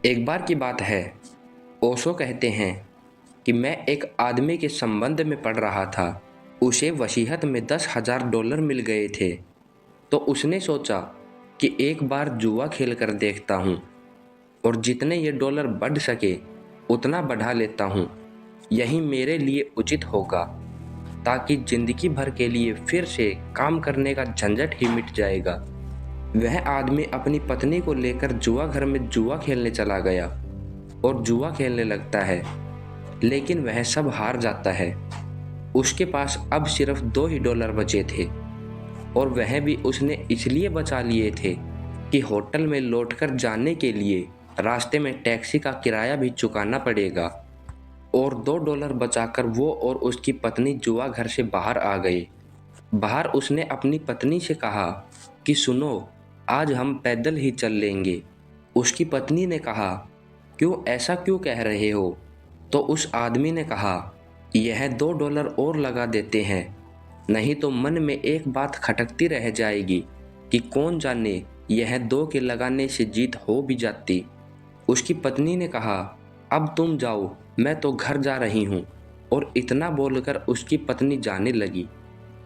एक बार की बात है। ओशो कहते हैं कि मैं एक आदमी के संबंध में पढ़ रहा था। उसे वसीयत में $10,000 मिल गए थे। तो उसने सोचा कि एक बार जुआ खेल कर देखता हूँ और जितने ये डॉलर बढ़ सके उतना बढ़ा लेता हूँ। यही मेरे लिए उचित होगा, ताकि जिंदगी भर के लिए फिर से काम करने का झंझट ही मिट जाएगा। वह आदमी अपनी पत्नी को लेकर जुआ घर में जुआ खेलने चला गया और जुआ खेलने लगता है, लेकिन वह सब हार जाता है। उसके पास अब सिर्फ $2 ही बचे थे और वह भी उसने इसलिए बचा लिए थे कि होटल में लौटकर जाने के लिए रास्ते में टैक्सी का किराया भी चुकाना पड़ेगा। और $2 बचाकर वो और उसकी पत्नी जुआ घर से बाहर आ गए। बाहर उसने अपनी पत्नी से कहा कि सुनो, आज हम पैदल ही चल लेंगे। उसकी पत्नी ने कहा, क्यों, ऐसा क्यों कह रहे हो? तो उस आदमी ने कहा, यह $2 और लगा देते हैं, नहीं तो मन में एक बात खटकती रह जाएगी कि कौन जाने यह 2 के लगाने से जीत हो भी जाती। उसकी पत्नी ने कहा, अब तुम जाओ, मैं तो घर जा रही हूँ। और इतना बोलकर उसकी पत्नी जाने लगी।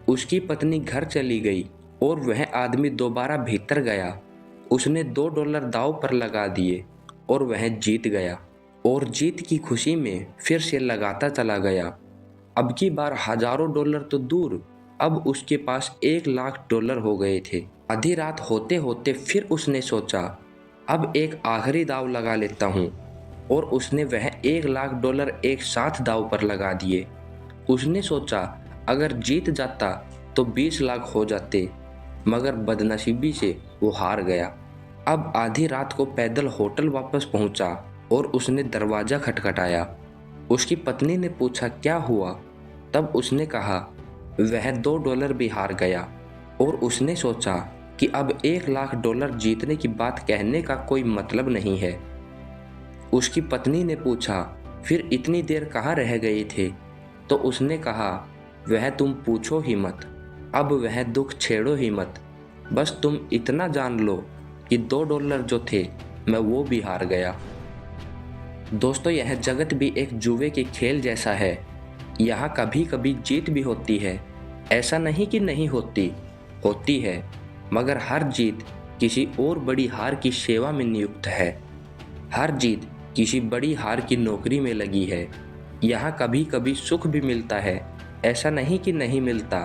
उसकी पत्नी घर चली गई और वह आदमी दोबारा भीतर गया। उसने $2 दांव पर लगा दिए और वह जीत गया और जीत की खुशी में फिर से लगाता चला गया। अब की बार हजारों डॉलर तो दूर, अब उसके पास $1,00,000 हो गए थे। आधी रात होते होते फिर उसने सोचा, अब एक आखिरी दांव लगा लेता हूँ। और उसने वह $1,00,000 एक साथ दांव पर लगा दिए। उसने सोचा, अगर जीत जाता तो 20 लाख हो जाते, मगर बदनसीबी से वो हार गया। अब आधी रात को पैदल होटल वापस पहुंचा और उसने दरवाज़ा खटखटाया। उसकी पत्नी ने पूछा, क्या हुआ? तब उसने कहा, वह $2 भी हार गया। और उसने सोचा कि अब $1,00,000 जीतने की बात कहने का कोई मतलब नहीं है। उसकी पत्नी ने पूछा, फिर इतनी देर कहाँ रह गए थे? तो उसने कहा, वह तुम पूछो ही मत, अब वह दुख छेड़ो ही मत। बस तुम इतना जान लो कि $2 जो थे मैं वो भी हार गया। दोस्तों, यह जगत भी एक जुए के खेल जैसा है। यहाँ कभी कभी जीत भी होती है, ऐसा नहीं कि नहीं होती, होती है, मगर हर जीत किसी और बड़ी हार की सेवा में नियुक्त है। हर जीत किसी बड़ी हार की नौकरी में लगी है। यहाँ कभी कभी सुख भी मिलता है, ऐसा नहीं कि नहीं मिलता,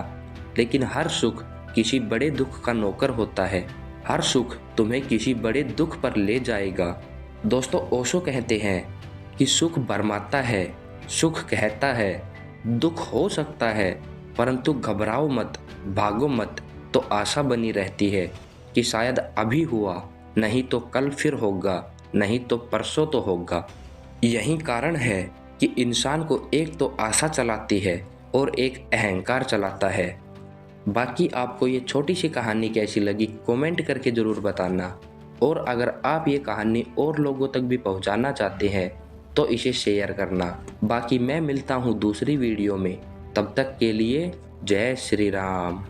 लेकिन हर सुख किसी बड़े दुख का नौकर होता है। हर सुख तुम्हें किसी बड़े दुख पर ले जाएगा। दोस्तों, ओशो कहते हैं कि सुख भरमाता है, सुख कहता है, दुख हो सकता है, परंतु घबराओ मत, भागो मत, तो आशा बनी रहती है कि शायद अभी हुआ, नहीं तो कल फिर होगा, नहीं तो परसों तो होगा। यही कारण है कि इंसान को एक तो आशा चलाती है और एक अहंकार चलाता है। बाकी आपको ये छोटी सी कहानी कैसी लगी कमेंट करके ज़रूर बताना। और अगर आप ये कहानी और लोगों तक भी पहुंचाना चाहते हैं तो इसे शेयर करना। बाकी मैं मिलता हूँ दूसरी वीडियो में, तब तक के लिए जय श्री राम।